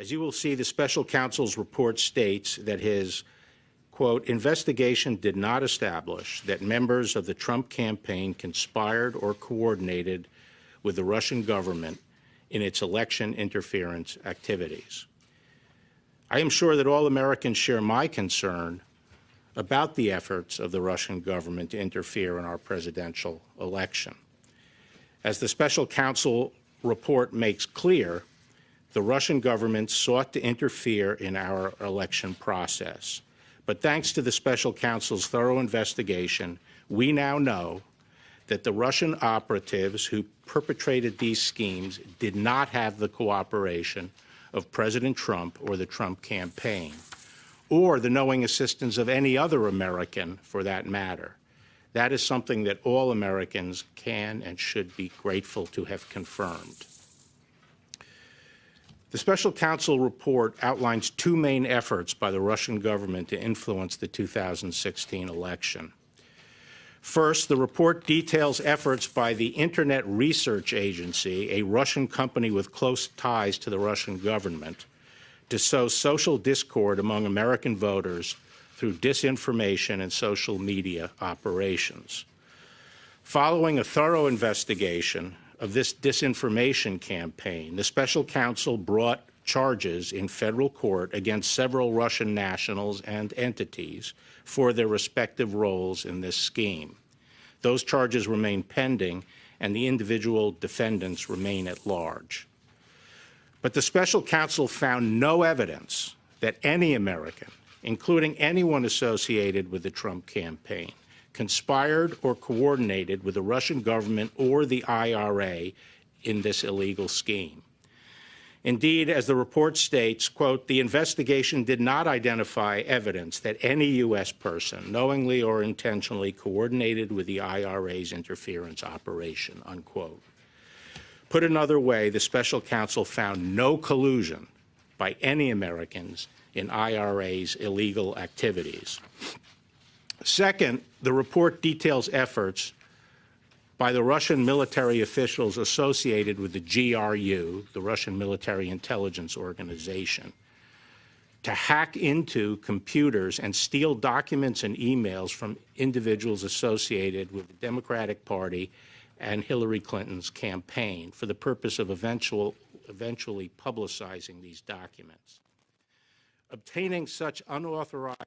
As you will see, the special counsel's report states that his, quote, investigation did not establish that members of the Trump campaign conspired or coordinated with the Russian government in its election interference activities. I am sure that all Americans share my concern about the efforts of the Russian government to interfere in our presidential election. As the special counsel report makes clear, the Russian government sought to interfere in our election process. But thanks to the special counsel's thorough investigation, we now know that the Russian operatives who perpetrated these schemes did not have the cooperation of President Trump or the Trump campaign, or the knowing assistance of any other American for that matter. That is something that all Americans can and should be grateful to have confirmed. The special counsel report outlines two main efforts by the Russian government to influence the 2016 election. First, the report details efforts by the Internet Research Agency, a Russian company with close ties to the Russian government, to sow social discord among American voters through disinformation and social media operations. Following a thorough investigation of this disinformation campaign, the special counsel brought charges in federal court against several Russian nationals and entities for their respective roles in this scheme. Those charges remain pending, and the individual defendants remain at large. But the special counsel found no evidence that any American, including anyone associated with the Trump campaign, conspired or coordinated with the Russian government or the IRA in this illegal scheme. Indeed, as the report states, quote, the investigation did not identify evidence that any U.S. person knowingly or intentionally coordinated with the IRA's interference operation, unquote. Put another way, the special counsel found no collusion by any Americans in IRA's illegal activities. Second, the report details efforts by the Russian military officials associated with the GRU, the Russian Military Intelligence Organization, to hack into computers and steal documents and emails from individuals associated with the Democratic Party and Hillary Clinton's campaign for the purpose of eventually publicizing these documents. Obtaining such unauthorized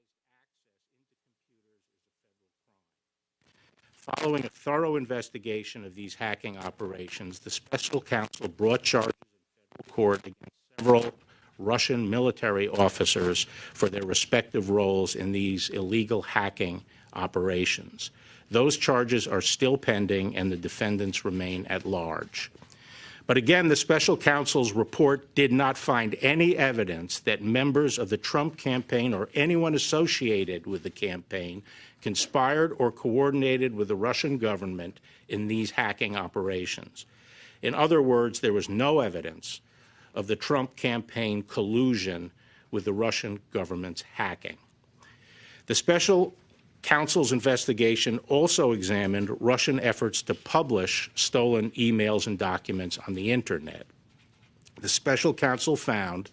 Following a thorough investigation of these hacking operations, the special counsel brought charges in federal court against several Russian military officers for their respective roles in these illegal hacking operations. Those charges are still pending, and the defendants remain at large. But again, the special counsel's report did not find any evidence that members of the Trump campaign or anyone associated with the campaign conspired or coordinated with the Russian government in these hacking operations. In other words, there was no evidence of the Trump campaign collusion with the Russian government's hacking. The special counsel's investigation also examined Russian efforts to publish stolen emails and documents on the Internet. The special counsel found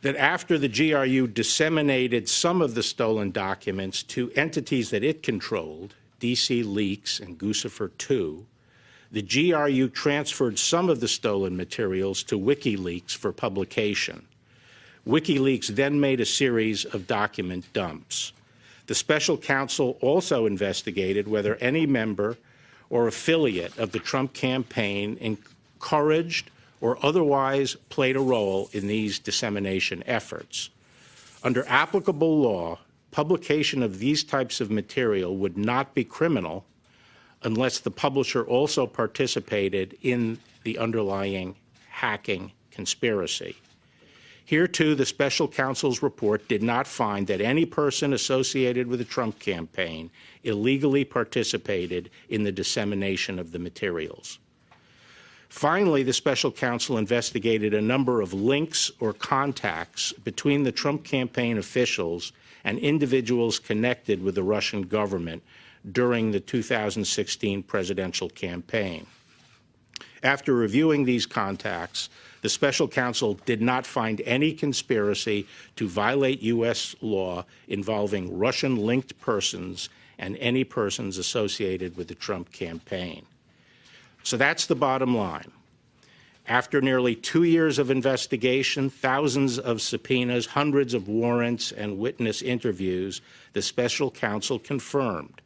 that after the GRU disseminated some of the stolen documents to entities that it controlled, DC Leaks and Guccifer 2, the GRU transferred some of the stolen materials to WikiLeaks for publication. WikiLeaks then made a series of document dumps. The special counsel also investigated whether any member or affiliate of the Trump campaign encouraged or otherwise played a role in these dissemination efforts. Under applicable law, publication of these types of material would not be criminal unless the publisher also participated in the underlying hacking conspiracy. Here, too, the special counsel's report did not find that any person associated with the Trump campaign illegally participated in the dissemination of the materials. Finally, the special counsel investigated a number of links or contacts between the Trump campaign officials and individuals connected with the Russian government during the 2016 presidential campaign. After reviewing these contacts, the special counsel did not find any conspiracy to violate U.S. law involving Russian-linked persons and any persons associated with the Trump campaign. So that's the bottom line. After nearly 2 years of investigation, thousands of subpoenas, hundreds of warrants, and witness interviews, the special counsel confirmed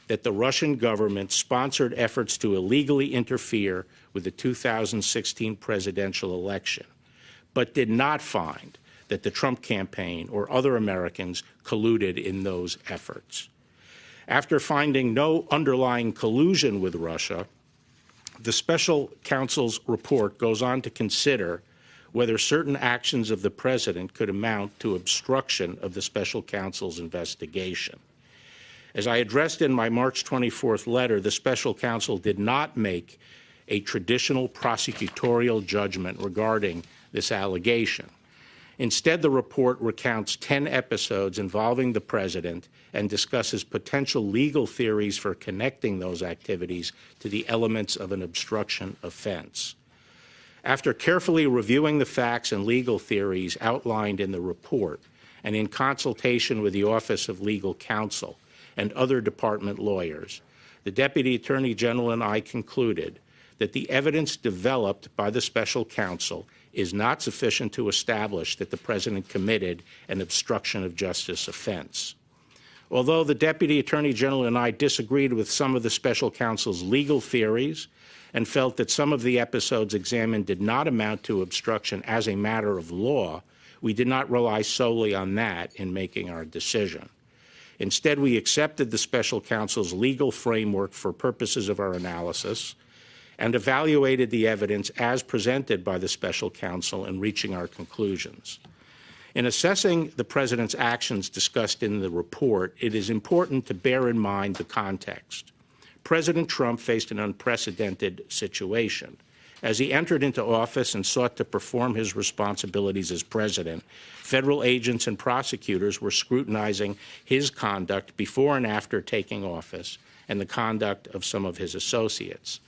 that the Russian government sponsored efforts to illegally interfere with the 2016 presidential election, but did not find that the Trump campaign or other Americans colluded in those efforts. After finding no underlying collusion with Russia, the special counsel's report goes on to consider whether certain actions of the president could amount to obstruction of the special counsel's investigation. As I addressed in my March 24th letter, the special counsel did not make a traditional prosecutorial judgment regarding this allegation. Instead, the report recounts 10 episodes involving the president and discusses potential legal theories for connecting those activities to the elements of an obstruction offense. After carefully reviewing the facts and legal theories outlined in the report, and in consultation with the Office of Legal Counsel and other department lawyers, the Deputy Attorney General and I concluded that the evidence developed by the special counsel is not sufficient to establish that the president committed an obstruction of justice offense. Although the Deputy Attorney General and I disagreed with some of the special counsel's legal theories and felt that some of the episodes examined did not amount to obstruction as a matter of law, we did not rely solely on that in making our decision. Instead, we accepted the special counsel's legal framework for purposes of our analysis and evaluated the evidence as presented by the special counsel in reaching our conclusions. In assessing the president's actions discussed in the report, it is important to bear in mind the context. President Trump faced an unprecedented situation. As he entered into office and sought to perform his responsibilities as president, federal agents and prosecutors were scrutinizing his conduct before and after taking office and the conduct of some of his associates.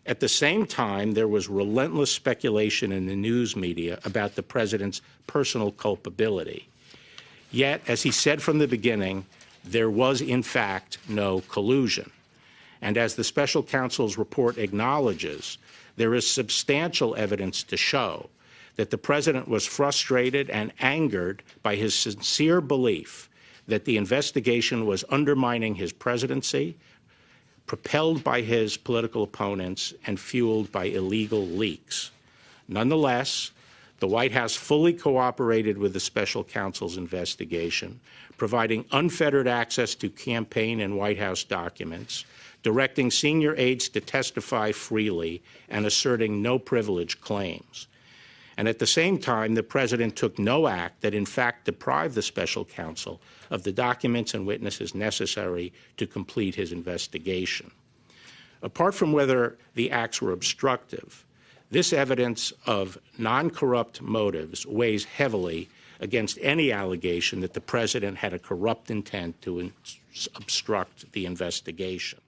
At the same time, there was relentless speculation in the news media about the president's personal culpability. Yet, as he said from the beginning, there was, in fact, no collusion. And as the special counsel's report acknowledges, there is substantial evidence to show that the president was frustrated and angered by his sincere belief that the investigation was undermining his presidency, propelled by his political opponents, and fueled by illegal leaks. Nonetheless, the White House fully cooperated with the special counsel's investigation, providing unfettered access to campaign and White House documents, directing senior aides to testify freely, and asserting no privilege claims. And at the same time, the president took no act that in fact deprived the special counsel of the documents and witnesses necessary to complete his investigation. Apart from whether the acts were obstructive, this evidence of non-corrupt motives weighs heavily against any allegation that the president had a corrupt intent to obstruct the investigation.